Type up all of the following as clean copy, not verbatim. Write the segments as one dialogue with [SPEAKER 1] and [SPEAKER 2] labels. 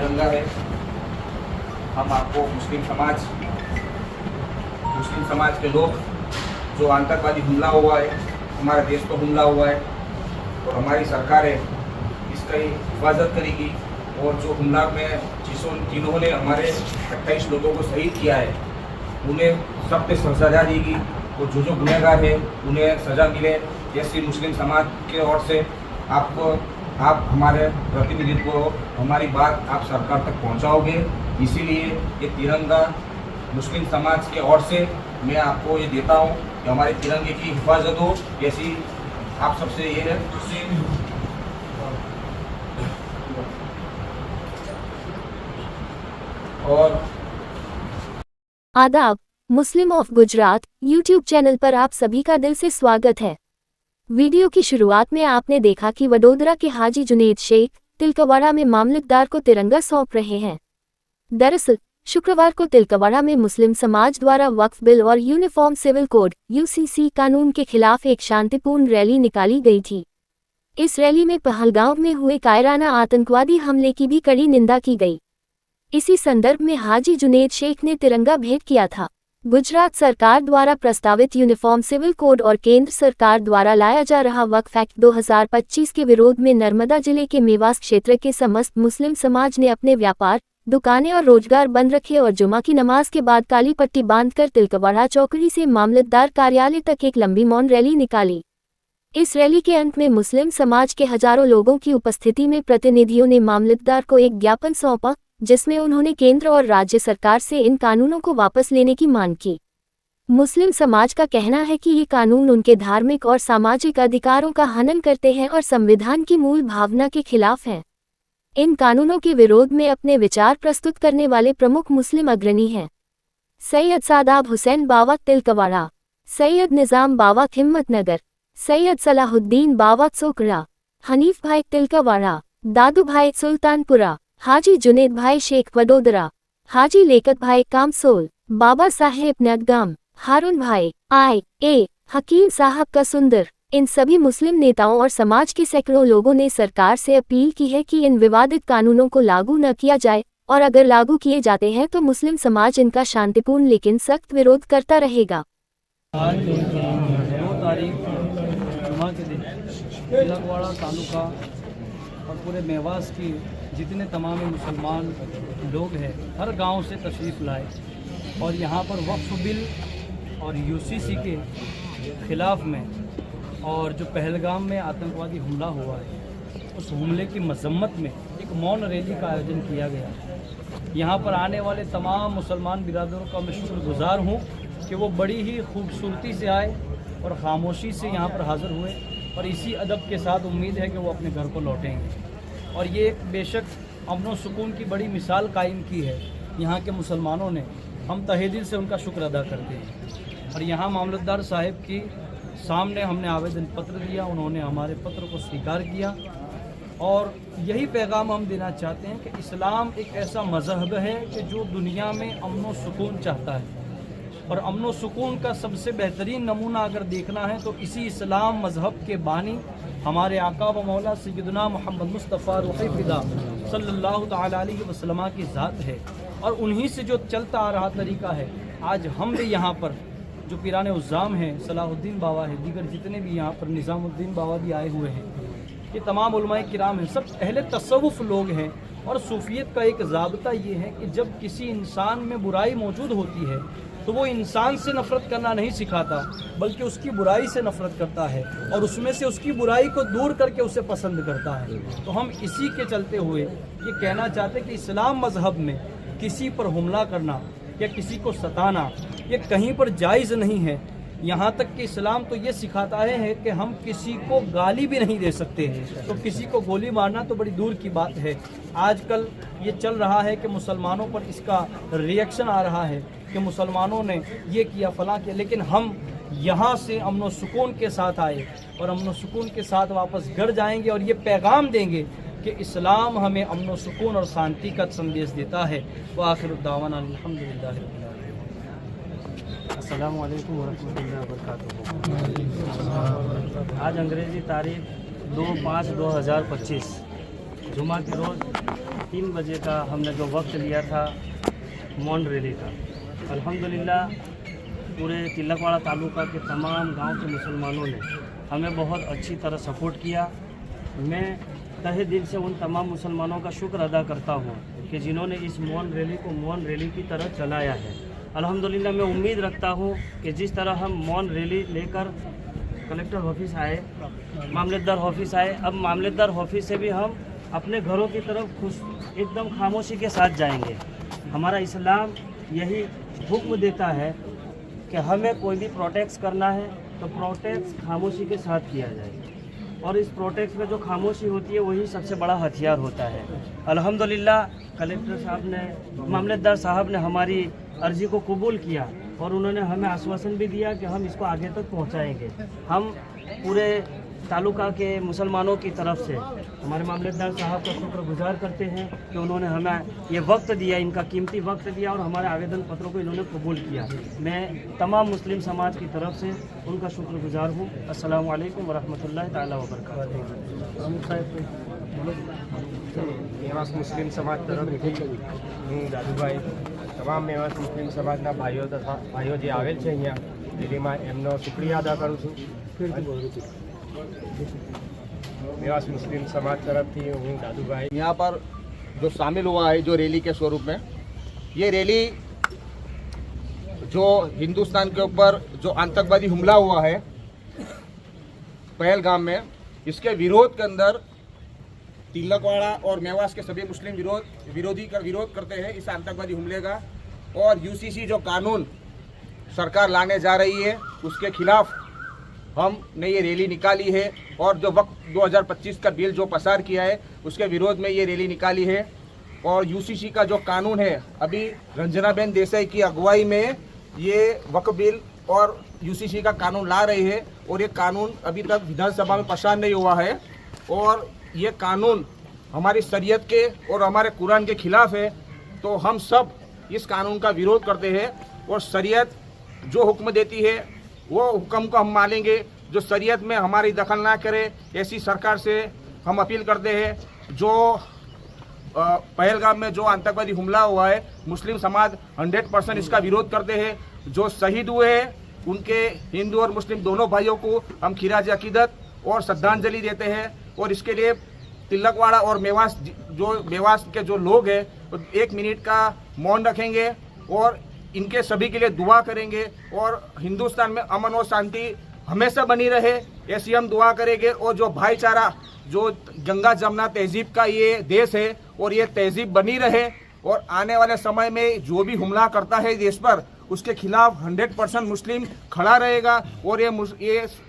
[SPEAKER 1] तिरंगा है। हम आपको मुस्लिम समाज के लोग, जो आतंकवादी हमला हुआ है, हमारे देश पर हमला हुआ है और हमारी सरकार है इसका हिफाजत करेगी। और जो हमला में जिन्होंने हमारे 28 लोगों को शहीद किया है उन्हें सख्त सजा देगी और जो गुनहगार है उन्हें सज़ा मिले। जैसे मुस्लिम समाज के ओर से आप हमारे प्रतिनिधित्व, हमारी बात आप सरकार तक पहुंचाओगे। इसीलिए ये तिरंगा मुस्लिम समाज के ओर से मैं आपको ये देता हूँ कि हमारे तिरंगे की हिफाजत हो। ऐसी आप सबसे ये है। और
[SPEAKER 2] आदाब, मुस्लिम ऑफ गुजरात यूट्यूब चैनल पर आप सभी का दिल से स्वागत है। वीडियो की शुरुआत में आपने देखा कि वडोदरा के हाजी जुनेद शेख तिलकवाड़ा में मामलतदार को तिरंगा सौंप रहे हैं। दरअसल शुक्रवार को तिलकवाड़ा में मुस्लिम समाज द्वारा वक्फ बिल और यूनिफॉर्म सिविल कोड (यूसीसी) कानून के खिलाफ एक शांतिपूर्ण रैली निकाली गई थी। इस रैली में पहलगांव में हुए कायराना आतंकवादी हमले की भी कड़ी निंदा की गई। इसी संदर्भ में हाजी जुनेद शेख ने तिरंगा भेंट किया था। गुजरात सरकार द्वारा प्रस्तावित यूनिफॉर्म सिविल कोड और केंद्र सरकार द्वारा लाया जा रहा वक्फ एक्ट 2025 के विरोध में नर्मदा जिले के मेवास क्षेत्र के समस्त मुस्लिम समाज ने अपने व्यापार, दुकानें और रोजगार बंद रखे और जुमा की नमाज के बाद काली पट्टी बांधकर तिलकवाड़ा चौकड़ी से मामलतदार कार्यालय तक एक लंबी मौन रैली निकाली। इस रैली के अंत में मुस्लिम समाज के हजारों लोगों की उपस्थिति में प्रतिनिधियों ने मामलतदार को एक ज्ञापन सौंपा, जिसमें उन्होंने केंद्र और राज्य सरकार से इन कानूनों को वापस लेने की मांग की। मुस्लिम समाज का कहना है कि ये कानून उनके धार्मिक और सामाजिक अधिकारों का हनन करते हैं और संविधान की मूल भावना के खिलाफ हैं। इन कानूनों के विरोध में अपने विचार प्रस्तुत करने वाले प्रमुख मुस्लिम अग्रणी हैं: सैयद सादाब हुसैन बावा तिलकवाड़ा, सैयद निज़ाम बावा हिम्मतनगर, सैयद सलाहुद्दीन बावा सोकड़ा, हनीफ भाई तिलकवाड़ा, दादू भाई सुल्तानपुरा, हाजी जुनेद भाई शेख वडोदरा, हाजी लेकत भाई कामसोल, बाबा साहेब नदगाम, हारून भाई I.A. हकीम साहब का सुंदर। इन सभी मुस्लिम नेताओं और समाज के सैकड़ों लोगों ने सरकार से अपील की है कि इन विवादित कानूनों को लागू न किया जाए और अगर लागू किए जाते हैं तो मुस्लिम समाज इनका शांतिपूर्ण लेकिन सख्त विरोध करता रहेगा।
[SPEAKER 3] आज 2 तारीख जुमा के दिन तिलकवाड़ा तालुका और पूरे मेवास की जितने तमाम मुसलमान लोग हैं हर गांव से तशरीफ़ लाए और यहाँ पर वक्फ बिल और यूसीसी के ख़िलाफ़ में और जो पहलगाम में आतंकवादी हमला हुआ है उस हमले की मजम्मत में एक मौन रैली का आयोजन किया गया। यहाँ पर आने वाले तमाम मुसलमान बिरादरों का मैं शुक्रगुजार हूँ कि वो बड़ी ही खूबसूरती से आए और ख़ामोशी से यहाँ पर हाज़िर हुए और इसी अदब के साथ उम्मीद है कि वो अपने घर को लौटेंगे। और ये बेशक अमन व सुकून की बड़ी मिसाल कायम की है यहाँ के मुसलमानों ने। हम तहे दिल से उनका शुक्र अदा करते हैं। और यहाँ मामलतदार साहब की सामने हमने आवेदन पत्र दिया, उन्होंने हमारे पत्र को स्वीकार किया और यही पैगाम हम देना चाहते हैं कि इस्लाम एक ऐसा मज़हब है कि जो दुनिया में अमन व सुकून चाहता है और अमन व सुकून का सबसे बेहतरीन नमूना अगर देखना है तो इसी इस्लाम मज़हब के बानी हमारे आका व मौला सैयदना मोहम्मद मुस्तफ़ा रूह फ़िदा सल्लल्लाहु तआला अलैहि वसल्लम की ज़ात है और उन्हीं से जो चलता आ रहा तरीका है। आज हम भी यहाँ पर जो पीराने उज़्ज़ाम हैं, सलाहुद्दीन बाबा है, दीगर जितने भी यहाँ पर निज़ामुद्दीन बाबा भी आए हुए हैं, ये तमाम उलमाए किराम हैं, सब अहले तसव्वुफ़ लोग हैं। और सूफ़ियत का एक ज़ाब्ता ये है कि जब किसी इंसान में बुराई मौजूद होती है तो वो इंसान से नफ़रत करना नहीं सिखाता बल्कि उसकी बुराई से नफ़रत करता है और उसमें से उसकी बुराई को दूर करके उसे पसंद करता है। तो हम इसी के चलते हुए ये कहना चाहते हैं कि इस्लाम मज़हब में किसी पर हमला करना या किसी को सताना ये कहीं पर जायज़ नहीं है। यहाँ तक कि इस्लाम तो ये सिखाता है कि हम किसी को गाली भी नहीं दे सकते, तो किसी को गोली मारना तो बड़ी दूर की बात है। आजकल ये चल रहा है कि मुसलमानों पर इसका रिएक्शन आ रहा है कि मुसलमानों ने ये किया फलां किया, लेकिन हम यहाँ से अमन व सुकून के साथ आए और अमन व सुकून के साथ वापस घर जाएंगे और ये पैगाम देंगे कि इस्लाम हमें अमन व सुकून और शांति का संदेश देता है। व आखिर दावाना अल्हम्दुलिल्लाह रब्बिल आलमीन।
[SPEAKER 4] अस्सलाम वालेकुम वरहमतुल्लाहि वबरकातुहू। आज अंग्रेज़ी तारीख 2/5/2025 जुमा के रोज़ 3 बजे का हमने जो वक्त लिया था मौन रैली का, अल्हम्दुलिल्लाह पूरे तिलकवाड़ा तालुका के तमाम गांव के मुसलमानों ने हमें बहुत अच्छी तरह सपोर्ट किया। मैं तहे दिल से उन तमाम मुसलमानों का शुक्र अदा करता हूँ कि जिन्होंने इस मौन रैली को मौन रैली की तरह चलाया है। अल्हम्दुलिल्लाह मैं उम्मीद रखता हूँ कि जिस तरह हम मौन रैली लेकर कलेक्टर ऑफिस आए, मामलेदार ऑफिस आए, अब मामलेदार ऑफिस से भी हम अपने घरों की तरफ खुश एकदम खामोशी के साथ जाएंगे। हमारा इस्लाम यही हुक्म देता है कि हमें कोई भी प्रोटेक्ट करना है तो प्रोटेक्ट खामोशी के साथ किया जाए, और इस प्रोटेक्ट में जो खामोशी होती है वही सबसे बड़ा हथियार होता है। अल्हम्दुलिल्लाह कलेक्टर साहब ने, मामलेदार साहब ने हमारी अर्जी को कबूल किया और उन्होंने हमें आश्वासन भी दिया कि हम इसको आगे तक पहुंचाएंगे। हम पूरे तालुका के मुसलमानों की तरफ से हमारे मामलेदार साहब का शुक्रगुजार करते हैं कि उन्होंने हमें ये वक्त दिया, इनका कीमती वक्त दिया और हमारे आवेदन पत्रों को इन्होंने कबूल किया। मैं तमाम मुस्लिम समाज की तरफ से उनका शुक्रगुजार हूँ। अस्सलामु अलैकुम वरहमतुल्लाहि ताला वबरकातुहू।
[SPEAKER 5] मेवास मुस्लिम समाज तरफથી હું દાદુભાઈ તમામ મેવાસ મુસ્લિમ સમાજના ભાઈઓ જે આવેલ છે અહીંયા દિલ્હીમાં એમનો શુક્રિયા અદા કરું છું। मेवास मुस्लिम समाज तरफથી હું દાદુભાઈ
[SPEAKER 6] यहाँ पर जो शामिल हुआ है जो रैली के स्वरूप में, ये रैली जो हिंदुस्तान के ऊपर जो आतंकवादी हमला हुआ है पहलगाम में, इसके विरोध के अंदर तिलकवाड़ा और मेवास के सभी मुस्लिम विरोध करते हैं इस आतंकवादी हमले का। और यूसीसी जो कानून सरकार लाने जा रही है उसके खिलाफ हमने ये रैली निकाली है, और जो वक्त 2025 का बिल जो पसार किया है उसके विरोध में ये रैली निकाली है। और यूसीसी का जो कानून है, अभी रंजनाबेन देसाई की अगुवाई में ये वक्फ बिल और यूसीसी का कानून ला रही है, और ये कानून अभी तक विधानसभा में पसार नहीं हुआ है। और ये कानून हमारी शरीयत के और हमारे कुरान के खिलाफ है, तो हम सब इस कानून का विरोध करते हैं। और शरीयत जो हुक्म देती है वो हुक्म को हम मानेंगे। जो शरीयत में हमारी दखल ना करे ऐसी सरकार से हम अपील करते हैं। जो पहलगाम में जो आतंकवादी हमला हुआ है, मुस्लिम समाज 100% इसका विरोध करते हैं। जो शहीद हुए हैं उनके हिंदू और मुस्लिम दोनों भाइयों को हम खिराज अकीदत और श्रद्धांजलि देते हैं। और इसके लिए तिलकवाड़ा और मेवास के जो लोग हैं 1 मिनट का मौन रखेंगे और इनके सभी के लिए दुआ करेंगे, और हिंदुस्तान में अमन और शांति हमेशा बनी रहे ऐसी हम दुआ करेंगे। और जो भाईचारा, जो गंगा जमुना तहजीब का ये देश है और ये तहजीब बनी रहे, और आने वाले समय में जो भी हमला करता है देश पर उसके खिलाफ 100% मुस्लिम खड़ा रहेगा। और ये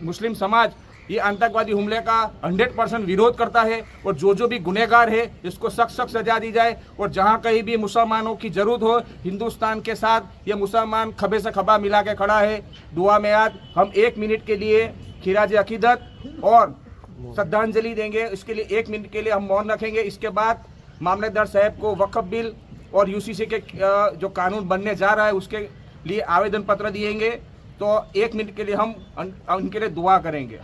[SPEAKER 6] मुस्लिम समाज ये आतंकवादी हमले का 100% विरोध करता है, और जो भी गुनहगार है इसको सख्त सजा दी जाए। और जहाँ कहीं भी मुसलमानों की जरूरत हो, हिंदुस्तान के साथ ये मुसलमान खभे से खभा मिला के खड़ा है। दुआ में याद हम 1 मिनट के लिए खिराज अकीदत और श्रद्धांजलि देंगे। इसके लिए 1 मिनट के लिए हम मौन रखेंगे। इसके बाद मामलेदार साहब को वक्फ बिल और यूसीसी के जो कानून बनने जा रहा है उसके लिए आवेदन पत्र दिएंगे। तो 1 मिनट के लिए हम उनके लिए दुआ करेंगे।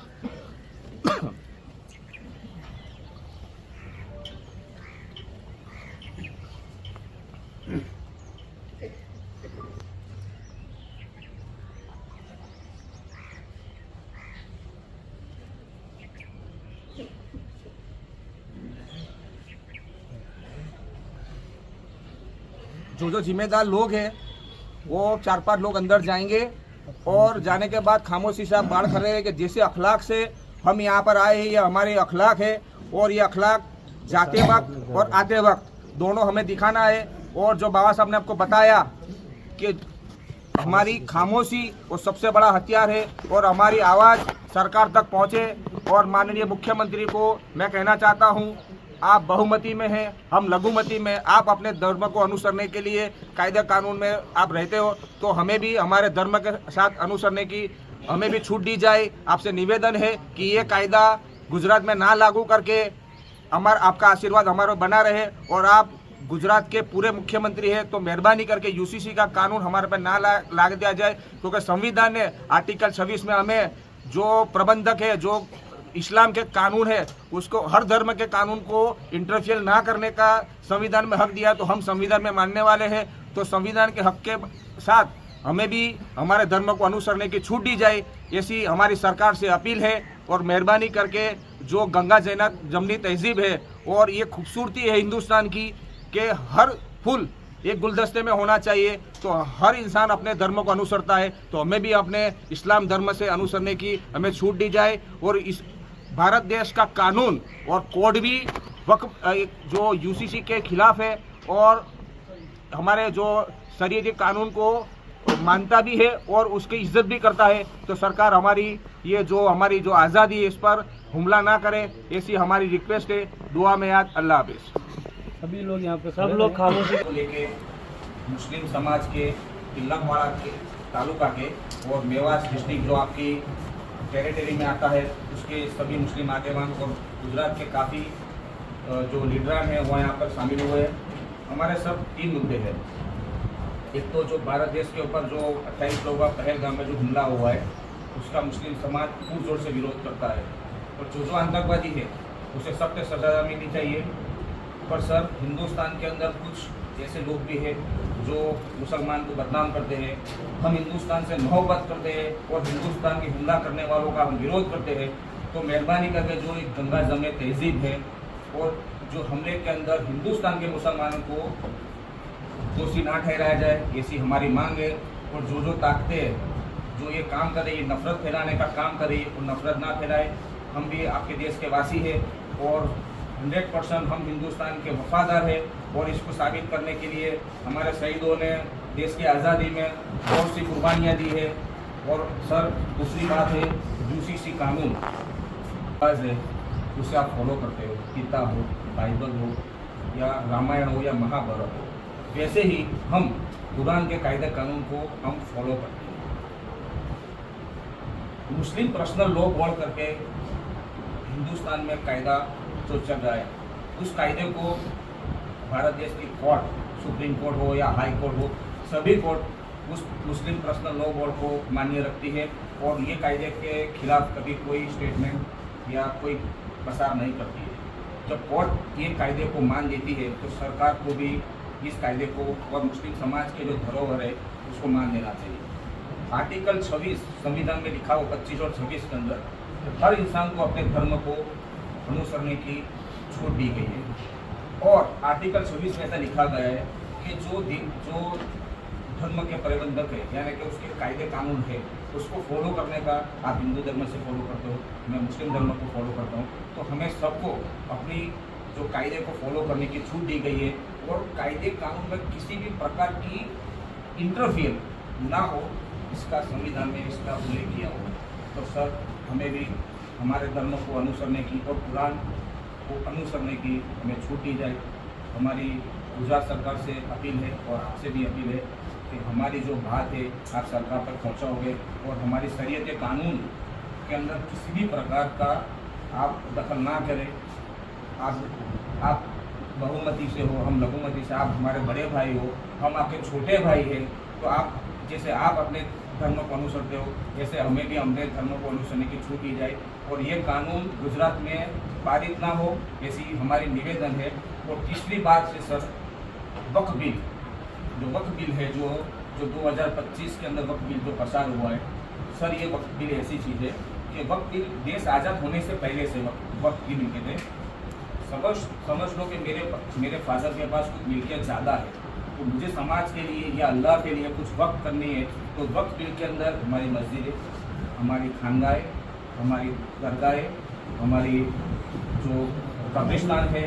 [SPEAKER 6] जो जिम्मेदार लोग हैं वो 4-5 लोग अंदर जाएंगे, और जाने के बाद खामोशी से आप बात कर रहे हैं कि जैसे अखलाक से हम यहाँ पर आए हैं, ये हमारे अखलाक है। और ये अखलाक जाते वक्त और आते वक्त दोनों हमें दिखाना है। और जो बाबा साहब ने आपको बताया कि हमारी खामोशी वो सबसे बड़ा हथियार है, और हमारी आवाज़ सरकार तक पहुँचे। और माननीय मुख्यमंत्री को मैं कहना चाहता हूँ, आप बहुमती में हैं, हम लघुमती में। आप अपने धर्म को अनुसरने के लिए कायदे कानून में आप रहते हो, तो हमें भी हमारे धर्म के साथ अनुसरने की हमें भी छूट दी जाए। आपसे निवेदन है कि ये कायदा गुजरात में ना लागू करके आपका आशीर्वाद हमारे बना रहे। और आप गुजरात के पूरे मुख्यमंत्री हैं, तो मेहरबानी करके यूसीसी का कानून हमारे पर ना लाग दिया जाए, क्योंकि संविधान ने आर्टिकल 26 में हमें जो प्रबंधक है, जो इस्लाम के कानून है उसको, हर धर्म के कानून को इंटरफियर ना करने का संविधान में हक दिया, तो हम संविधान में मानने वाले हैं। तो संविधान के हक के साथ हमें भी हमारे धर्म को अनुसरने की छूट दी जाए, ऐसी हमारी सरकार से अपील है। और मेहरबानी करके जो गंगा जमनी तहजीब है और ये खूबसूरती है हिंदुस्तान की कि हर फूल एक गुलदस्ते में होना चाहिए, तो हर इंसान अपने धर्म को अनुसरता है, तो हमें भी अपने इस्लाम धर्म से अनुसरने की हमें छूट दी जाए। और इस भारत देश का कानून और कोड भी वक्फ जो यूसीसी के खिलाफ है और हमारे जो शरीयती कानून को मानता भी है और उसकी इज्जत भी करता है। तो सरकार हमारी हमारी जो आज़ादी है इस पर हमला ना करे, ऐसी हमारी रिक्वेस्ट है। दुआ में याद। अल्लाह हाफिज़।
[SPEAKER 3] सभी लोग यहाँ पे
[SPEAKER 4] सब लोग खामोशी
[SPEAKER 1] को लेके मुस्लिम समाज के तिलकवाड़ा के तालुका के और मेवास डिस्ट्रिक्ट जो आपकी टेरिटरी में आता है उसके सभी मुस्लिम आगेवान और गुजरात के काफ़ी जो लीडरान हैं वो यहाँ पर शामिल हुए हैं। हमारे सब 3 मुद्दे हैं। एक तो जो भारत देश के ऊपर जो 28 लोगों का पहलगाम में जो हमला हुआ है उसका मुस्लिम समाज पुरजोर से विरोध करता है और जो आतंकवादी है उसे सख्त सजा मिलनी चाहिए। पर सर, हिंदुस्तान के अंदर कुछ ऐसे लोग भी हैं जो मुसलमान को बदनाम करते हैं। हम हिंदुस्तान से मोहब्बत करते हैं और हिंदुस्तान की हमला करने वालों का हम विरोध करते हैं। तो मेहरबानी करके जो एक गंगा जमनी तहजीब है और जो हमले के अंदर हिंदुस्तान के मुसलमानों को दोषी ना ठहराया जाए, ऐसी हमारी मांग है। और जो ताकतें जो ये काम कर रही है, नफरत फैलाने का काम कर रही है, वो नफरत ना फैलाए। हम भी आपके देश के वासी हैं और 100% हम हिंदुस्तान के वफादार हैं और इसको साबित करने के लिए हमारे शहीदों ने देश की आज़ादी में बहुत सी कुर्बानियाँ दी है। और सर, दूसरी बात है यूसीसी कानून है उसे आप फॉलो करते हो, गीता हो, बाइबल हो या रामायण हो या महाभारत हो, वैसे ही हम कुरान के कायदे कानून को हम फॉलो करते हैं। मुस्लिम पर्सनल लॉ बोल करके हिंदुस्तान में कायदा जो चल रहा है उस कायदे को भारत देश की कोर्ट, सुप्रीम कोर्ट हो या हाई कोर्ट हो, सभी कोर्ट उस मुस्लिम पर्सनल लॉ बोर्ड को मान्य रखती है और ये कायदे के खिलाफ कभी कोई स्टेटमेंट या कोई प्रसार नहीं करती है। जब कोर्ट ये कायदे को मान देती है तो सरकार को भी इस कायदे को और मुस्लिम समाज के जो धरोहर है उसको मान देना चाहिए। आर्टिकल 26 संविधान में लिखा हो 25 और 26 के अंदर हर इंसान को अपने धर्म को अनुसरने की छूट दी गई है। और आर्टिकल 26 में ऐसा लिखा गया है कि जो धर्म के प्रबंधक है यानी कि उसके कायदे कानून है उसको फॉलो करने का, आप हिंदू धर्म से फॉलो करते हो, मैं मुस्लिम धर्म को फॉलो करता हूँ, तो हमें सबको अपनी जो कायदे को फॉलो करने की छूट दी गई है और कायदे कानून में किसी भी प्रकार की इंटरफियर ना हो, इसका संविधान में इसका उल्लेख किया हुआ है। तो सर, हमें भी हमारे धर्म को अनुसरने की और कुरान को अनुसरने की हमें छूट दी जाए। हमारी गुजरात सरकार से अपील है और आपसे भी अपील है कि हमारी जो बात है आप सरकार तक पहुँचाओगे और हमारी शरीयत कानून के अंदर किसी भी प्रकार का आप दखल ना करें। आप बहुमती से हो, हम लघुमती से, आप हमारे बड़े भाई हो, हम आपके छोटे भाई हैं, तो आप जैसे आप अपने धर्म को अनुसरते हो वैसे हमें भी अपने धर्म को अनुसरने की छूट दी जाए और ये कानून गुजरात में पारित ना हो, ऐसी हमारी निवेदन है। और तीसरी बात से सर, वक्फ बिल, जो वक्फ बिल है जो 2025 के अंदर वक्फ बिल जो प्रसार हुआ है सर, ये वक्फ बिल ऐसी चीज़ है कि वक्फ बिल देश आज़ाद होने से पहले से वक्फ बिल मिलते थे। समझ लो कि मेरे फादर के पास कुछ मिल्कियत ज़्यादा है, तो मुझे समाज के लिए या अल्लाह के लिए कुछ वक्फ करनी है, तो वक्फ बिल के अंदर हमारी मस्जिदें, हमारी खानगाहें, हमारी दरगाहें, हमारी जो कब्रिस्तान है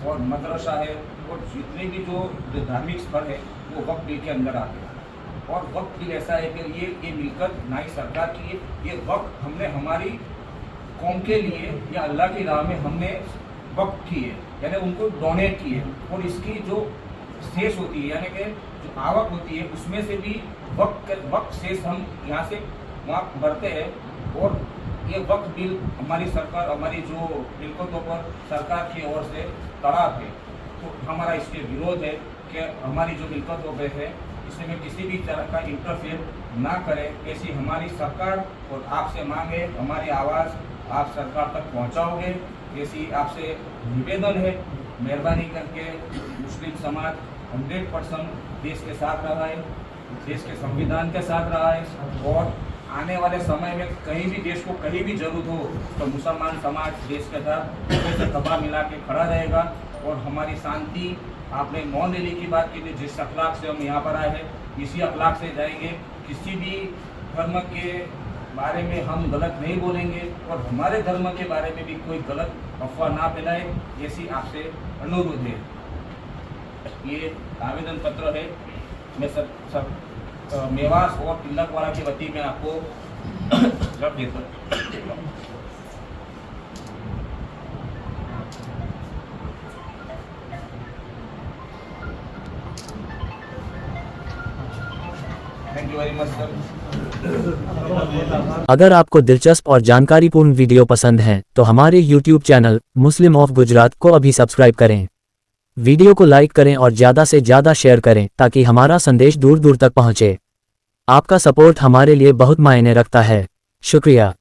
[SPEAKER 1] और मदरसा है और जितने भी जो धार्मिक स्थल है वो वक्फ बिल के अंदर आते हैं। और वक्फ बिल ऐसा है कि ये मिलकत ना ही सरकार की है, ये वक्फ हमने हमारी कौम के लिए या अल्लाह की राह में हमने वक्फ की है, यानी उनको डोनेट की है। और इसकी जो शेष होती है यानी कि जो आवक होती है उसमें से भी वक्फ शेष हम यहाँ से वहाँ भरते हैं। और ये वक्फ बिल हमारी सरकार, हमारी जो मिल्कतों पर सरकार की ओर से तड़ाप है, तो हमारा इसके विरोध है कि हमारी जो मिल्कतों पर है इसमें किसी भी तरह का इंटरफेयर ना करे, ऐसी हमारी सरकार और आपसे मांग है। हमारी आवाज़ आप सरकार तक पहुंचाओगे, ऐसी आपसे निवेदन है। मेहरबानी करके मुस्लिम समाज 100% देश के साथ रहा है, देश के संविधान के साथ रहा है, और आने वाले समय में कहीं भी देश को कहीं भी जरूरत हो तो मुसलमान समाज देश के साथ खभा मिला के खड़ा रहेगा। और हमारी शांति, आपने मौन रैली की बात की थी, जिस अखलाक से हम यहाँ पर आए हैं इसी अखलाक से जाएंगे। किसी भी धर्म के बारे में हम गलत नहीं बोलेंगे और हमारे धर्म के बारे में भी कोई गलत अफवाह ना फैलाए, ऐसी आपसे अनुरोध है। ये आवेदन पत्र है, मैं सब मेवास और तिलकवाड़ा की वती में आपको रख देता हूँ। Thank you very much sir.
[SPEAKER 7] अगर आपको दिलचस्प और जानकारीपूर्ण वीडियो पसंद हैं तो हमारे YouTube channel Muslim of Gujarat को अभी सब्सक्राइब करें। वीडियो को लाइक करें और ज़्यादा से ज़्यादा शेयर करें ताकि हमारा संदेश दूर दूर तक पहुँचे। आपका सपोर्ट हमारे लिए बहुत मायने रखता है। शुक्रिया।